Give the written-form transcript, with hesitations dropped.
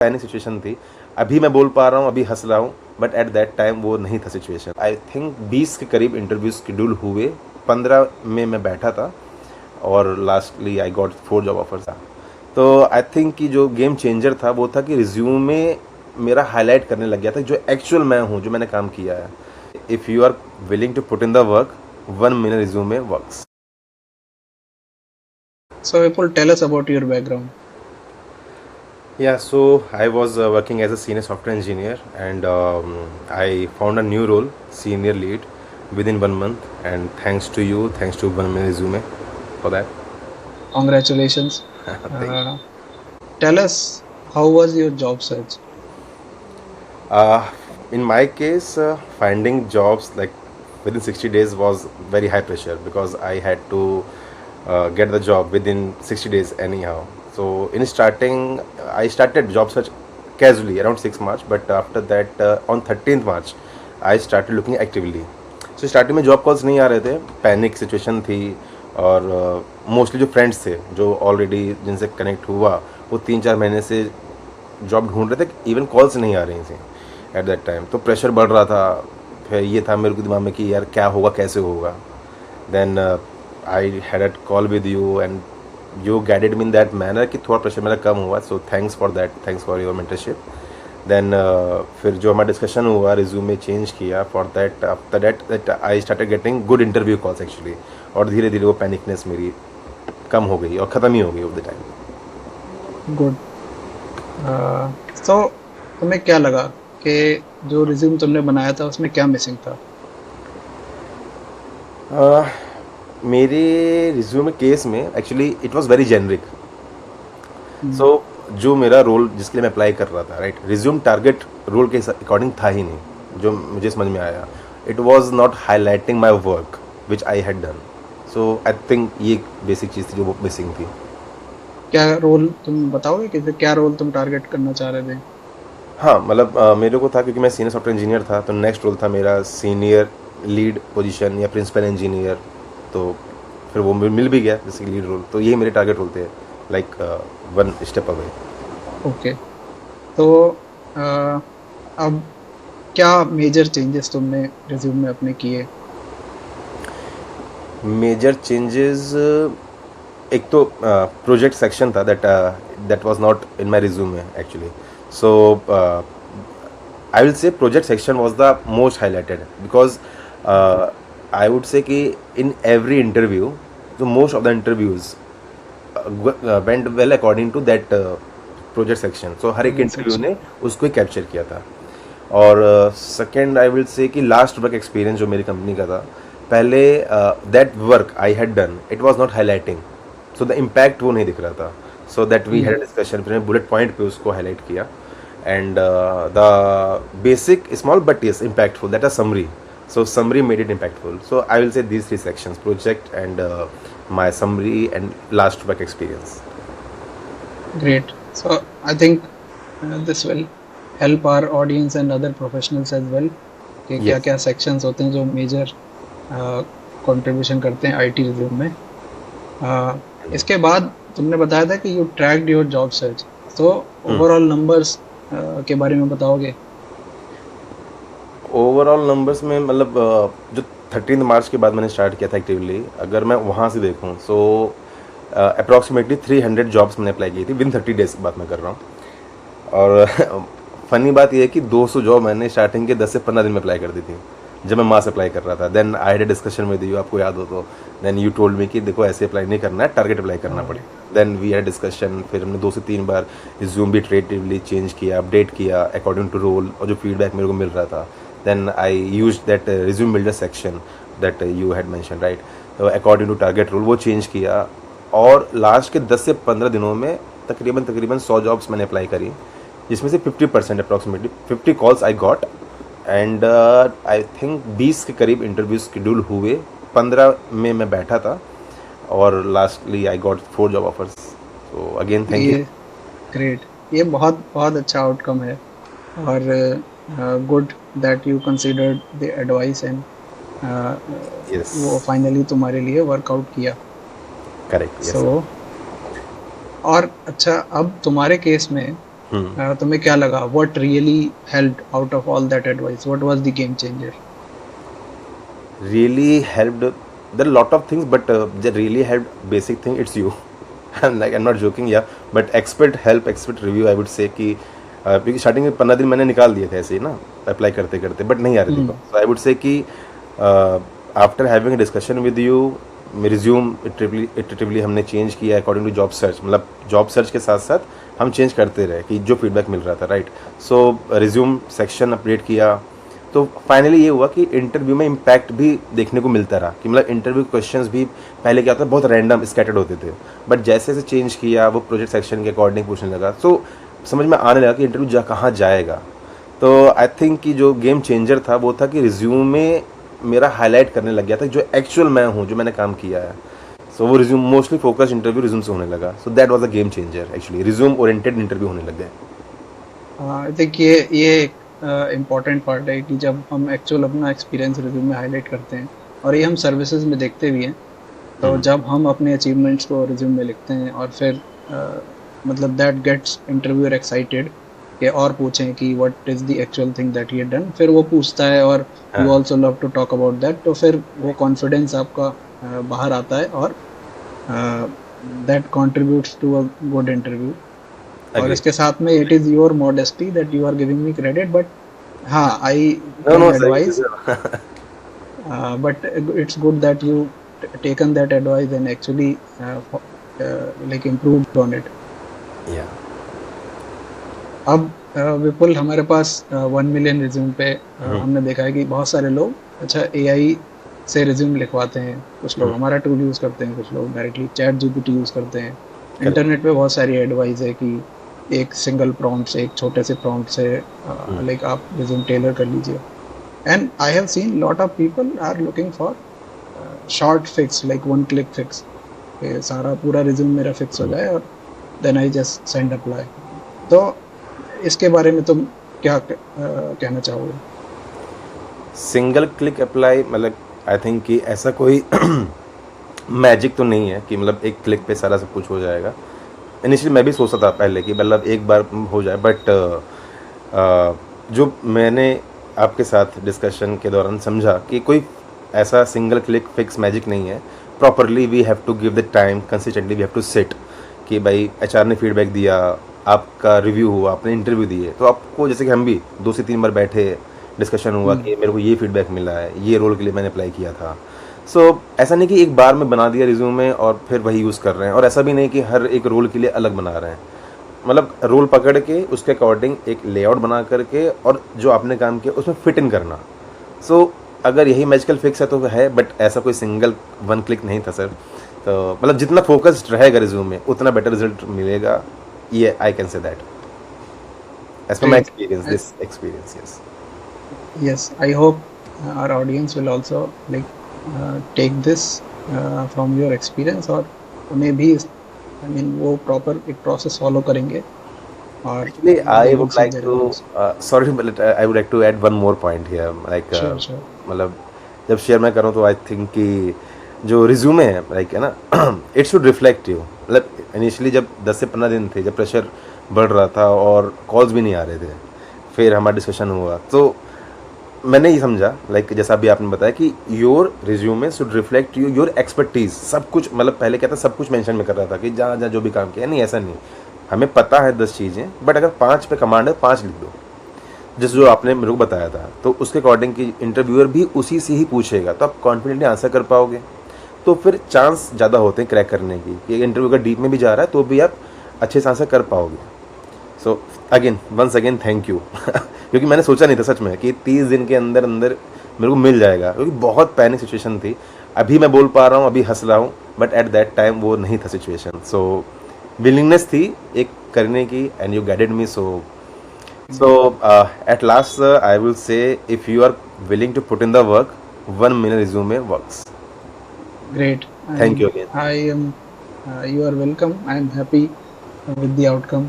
Panic situation थी। अभी मैं बोल पा रहा हूँ, अभी हंस रहा हूँ, बट एट दैट टाइम वो नहीं था सिचुएशन। आई थिंक 20 के करीब इंटरव्यू शेड्यूल हुए, 15 में मैं बैठा था और lastly I got 4 job offers था। तो आई थिंक कि जो गेम चेंजर था वो था कि रिज्यूमे मेरा हाईलाइट करने लग गया था जो एक्चुअल मैं हूँ, जो मैंने काम किया है। If you are willing to put in the work, 1 minute resume works. So Vipul, tell us about your background. Yeah, so I was working as a senior software engineer, and I found a new role, senior lead, within 1 month. And thanks to you, thanks to 1 minute resume for that. Congratulations. Thank you. Uh, Tell us, how was your job search? Uh, in my case, finding jobs like within 60 days was very high pressure because I had to get the job within 60 days anyhow. So in starting, I started job search casually around 6 March, but after that on 13th March, I started looking actively. So starting में job calls नहीं आ रहे थे, panic situation थी, और mostly जो friends थे जो already जिनसे कनेक्ट हुआ वो 3-4 महीने से जॉब ढूंढ रहे थे, इवन कॉल्स नहीं आ रही थी एट दैट टाइम। तो प्रेशर बढ़ रहा था। फिर ये था मेरे को दिमाग में कि यार क्या होगा, कैसे होगा। Then I had a call with you and you guided me in that manner कि थोड़ा प्रेशर मेरा कम हुआ। So thanks for that, thanks for your mentorship. Then फिर जो हमारा डिस्कशन हुआ, रिज्यूमे चेंज किया for that. After that I started getting good interview calls actually, और धीरे धीरे वो पैनिकनेस मेरी कम हो गई और ख़त्म ही हो गई ऑफ द टाइम। गुड। तो तुम्हें क्या लगा कि जो रिज्यूम तुमने बनाया था उसमें क्या मिसिंग था? मेरे रिज्यूमे केस में actually it was very generic. Hmm, so जो मेरा रोल जिसके लिए मैं अप्लाई कर रहा था, राइट, रिज्यूम टारगेट रोल के अकॉर्डिंग था ही नहीं, जो मुझे समझ में आया। It was not highlighting my work which I had done. So I think ये बेसिक चीज़ थी जो मिसिंग थी। क्या रोल तुम बताओगे कि क्या रोल तुम टारगेट करना चाह रहे थे? हाँ, मतलब मेरे को था क्योंकि मैं सीनियर सॉफ्टवेयर इंजीनियर था, तो नेक्स्ट रोल था मेरा सीनियर लीड पोजीशन या प्रिंसिपल इंजीनियर। तो फिर वो मिल भी गया जैसे लीड रोल। तो यही मेरे टारगेट रोल थे, लाइक 1 स्टेप अवे। ओके। तो अ, अब क्या मेजर चेंजेस तुमने रिज्यूम में अपने किए? मेजर चेंजेस, एक तो प्रोजेक्ट सेक्शन था that was not in my resume actually. So I will say project section was the most highlighted because I would say कि इन एवरी इंटरव्यू, तो most of the interviews went well according to that project section. So हर एक project interview section. ने उसको ही capture किया था। और second I will से कि लास्ट वर्क एक्सपीरियंस जो मेरी कंपनी का था, पहले that work I had done it was not highlighting, so the impact वो नहीं दिख रहा था। So that we had discussion, फिर बुलेट पॉइंट पे उसको हाईलाइट किया। And the basic small but yes impactful, that a summary. So summary made it impactful. So I will say these 3 sections: project and my summary and last work experience. Great. So I think this will help our audience and other professionals as well कि क्या Yes. क्या sections होते हैं जो major contribution करते हैं IT resume में। इसके बाद तुमने बताया था कि you tracked your job search, तो ओवरऑल नंबर्स के बारे में बताओगे? ओवरऑल नंबर्स में मतलब जो 13 मार्च के बाद मैंने स्टार्ट किया था एक्टिवली, अगर मैं वहाँ से देखूँ सो अप्रॉक्सीमेटली 300 जॉब्स मैंने अप्लाई की थी विन 30 डेज की बात मैं कर रहा हूँ। और फनी बात यह है कि 200 जॉब मैंने स्टार्टिंग के 10 से 15 दिन में अप्लाई कर दी थी जब मैं मास अप्लाई कर रहा था। Then I had a discussion with you, आपको याद हो तो। देन यू टोल्ड मी कि देखो ऐसे अप्लाई नहीं करना है, टारगेट अप्लाई करना पड़े। देन वी हैड डिस्कशन, फिर हमने 2 से 3 बार रिज्यूम भी इटरेटिवली चेंज किया, अपडेट किया अकॉर्डिंग टू रोल और जो फीडबैक मेरे को मिल रहा था। Then I use that resume builder section that you had mention, right, according to target role वो चेंज किया। और लास्ट के 10 से 15 दिनों में तकरीबन 100 जॉब्स मैंने अप्लाई करी, जिसमें से 50% approximately 50 calls I got. And I think 20 के करीब इंटरव्यू शेड्यूल हुए, 15 में मैं बैठा था और lastly I got 4 job offers. So again thank you. ये ग्रेट, ये बहुत बहुत अच्छा आउटकम है, और good that you considered the advice and yes, वो फाइनली तुम्हारे लिए वर्कआउट किया। Correct, yes so sir. और अच्छा, अब तुम्हारे केस में तुम्हें क्या लगा, what really helped out of all that advice, what was the game changer? Really helped. There are a lot of things, but that really helped. Basic thing, it's you. I'm not joking, yeah. But expert help, expert review, I would say कि क्योंकि starting में 15 दिन मैंने निकाल दिए थे ऐसे ही ना, अप्लाई करते करते, बट नहीं आ रही थी। तो आई वुड से कि after having discussion with you, resume iteratively हमने चेंज किया अकॉर्डिंग टू जॉब सर्च, मतलब जॉब सर्च के साथ साथ हम चेंज करते रहे कि जो फीडबैक मिल रहा था, राइट। सो रिज्यूम सेक्शन अपडेट किया, तो फाइनली ये हुआ कि इंटरव्यू में इम्पैक्ट भी देखने को मिलता रहा कि मतलब इंटरव्यू क्वेश्चंस भी पहले क्या होता है बहुत रैंडम स्कैटर्ड होते थे, बट जैसे जैसे चेंज किया वो प्रोजेक्ट सेक्शन के अकॉर्डिंग पूछने लगा, तो समझ में आने लगा कि इंटरव्यू कहाँ जाएगा। तो आई थिंक कि जो गेम चेंजर था वो था कि रिज्यूम में मेरा हाईलाइट करने लग गया था जो एक्चुअल मैं हूँ, जो मैंने काम किया है। सो वो resume mostly focus interview resume से होने लगा। So that was a game changer actually, resume oriented interview होने लग गए। आई थिंक ये एक इम्पॉर्टेंट पार्ट है कि जब हम एक्चुअल अपना एक्सपीरियंस रिज्यूम में हाईलाइट करते हैं, और ये हम सर्विसेज में देखते भी हैं, तो जब हम अपने अचीवमेंट्स को रिज्यूम में लिखते हैं और फिर मतलब दैट गेट्स इंटरव्यूअर एक्साइटेड कि और पूछें कि what is the actual thing that he done, फिर वो पूछता है और you also love to talk about that, तो फिर वो कॉन्फिडेंस आपका बाहर आता है और that contributes to a good interview. और Agree. इसके साथ में it is your modesty that you are giving me credit, but हाँ, I No, no, can sir. Advice, but it's good that you taken that advice and actually like improved on it. Yeah. अब विपुल, हमारे पास 1 million resume पे हमने देखा है कि बहुत सारे लोग अच्छा एआई से रिज्यूम लिखवाते हैं, कुछ लोग हमारा टूल यूज़ करते हैं, कुछ लोग डायरेक्टली चैट जीपीटी यूज़ करते हैं। इंटरनेट पे बहुत सारी एडवाइस है कि एक सिंगल प्रॉम्प्ट से, एक छोटे से प्रॉम्प्ट से लाइक आप रिज्यूम टेलर कर लीजिए। And I have seen lot of people are looking for short fix, like one click fix, सारा पूरा रिज्यूम मेरा फिक्स हो जाए और then I just send apply. तो इसके बारे में तुम क्या कहना चाहोगे? सिंगल क्लिक अप्लाई मतलब आई थिंक कि ऐसा कोई मैजिक तो नहीं है कि मतलब एक क्लिक पे सारा सब कुछ हो जाएगा। इनिशियली मैं भी सोचता था पहले कि मतलब एक बार हो जाए, बट जो मैंने आपके साथ डिस्कशन के दौरान समझा कि कोई ऐसा सिंगल क्लिक फिक्स मैजिक नहीं है। Properly we have to give the time, consistently we have to sit कि भाई एचआर ने फीडबैक दिया, आपका रिव्यू हुआ, आपने इंटरव्यू दिए, तो आपको जैसे कि हम भी 2 से 3 बार बैठे, डिस्कशन हुआ कि मेरे को ये फीडबैक मिला है, ये रोल के लिए मैंने अप्लाई किया था। सो ऐसा नहीं कि एक बार में बना दिया रिज्यूम में और फिर वही यूज़ कर रहे हैं, और ऐसा भी नहीं कि हर एक रोल के लिए अलग बना रहे हैं। मतलब रोल पकड़ के उसके अकॉर्डिंग एक लेआउट बना करके और जो आपने काम किया उसमें फिट इन करना। सो अगर यही मैजिकल फिक्स है तो है, बट ऐसा कोई सिंगल वन क्लिक नहीं था सर। तो मतलब जितना फोकस्ड रहेगा रिज्यूम में उतना बेटर रिजल्ट मिलेगा, ये I can say that as per my experience, this experience. Yes Yes, I hope our audience will also like take this from your experience, और उन्हें भी I mean वो प्रॉपर एक प्रोसेस फॉलो करेंगे। और Actually, I they will would see like the to results. sorry, but I would like to add one more point here. Like Sure, sure. मतलब जब share मैं करूँ तो आई थिंक कि जो रिज्यूमे है लाइक है ना, इट शुड रिफ्लेक्ट यू। मतलब इनिशियली जब 10 से 15 दिन थे, जब प्रेशर बढ़ रहा था और कॉल्स भी नहीं आ रहे थे, फिर हमारा डिस्कशन हुआ, तो मैंने ये समझा लाइक जैसा अभी आपने बताया कि your resume should reflect you your expertise, सब कुछ। मतलब पहले क्या था, सब कुछ मेंशन में कर रहा था कि जहाँ जहाँ जो भी काम किया, नहीं ऐसा नहीं, हमें पता है 10 चीज़ें, बट अगर 5 पे कमांड है 5 लिख दो, जिस जो आपने मेरे को बताया था, तो उसके अकॉर्डिंग कि इंटरव्यूअर भी उसी से ही पूछेगा, तो आप कॉन्फिडेंटली आंसर कर पाओगे, तो फिर चांस ज़्यादा होते हैं क्रैक करने की कि इंटरव्यू का डीप में भी जा रहा है तो भी आप अच्छे से आंसर कर पाओगे। So again once again thank you क्योंकि मैंने सोचा नहीं था सच में कि 30 दिन के अंदर अंदर मेरे को मिल जाएगा, क्योंकि बहुत पैनिक सिचुएशन थी। अभी मैं बोल पा रहा हूँ, अभी हंस रहा हूँ, बट एट दैट टाइम वो नहीं था सिचुएशन। सो विलिंगनेस थी एक करने की, and you guided me. So at last I will say if you are willing to put in the work, 1 million resume works. Great. Thank you again. I am you are welcome. I am happy with the outcome.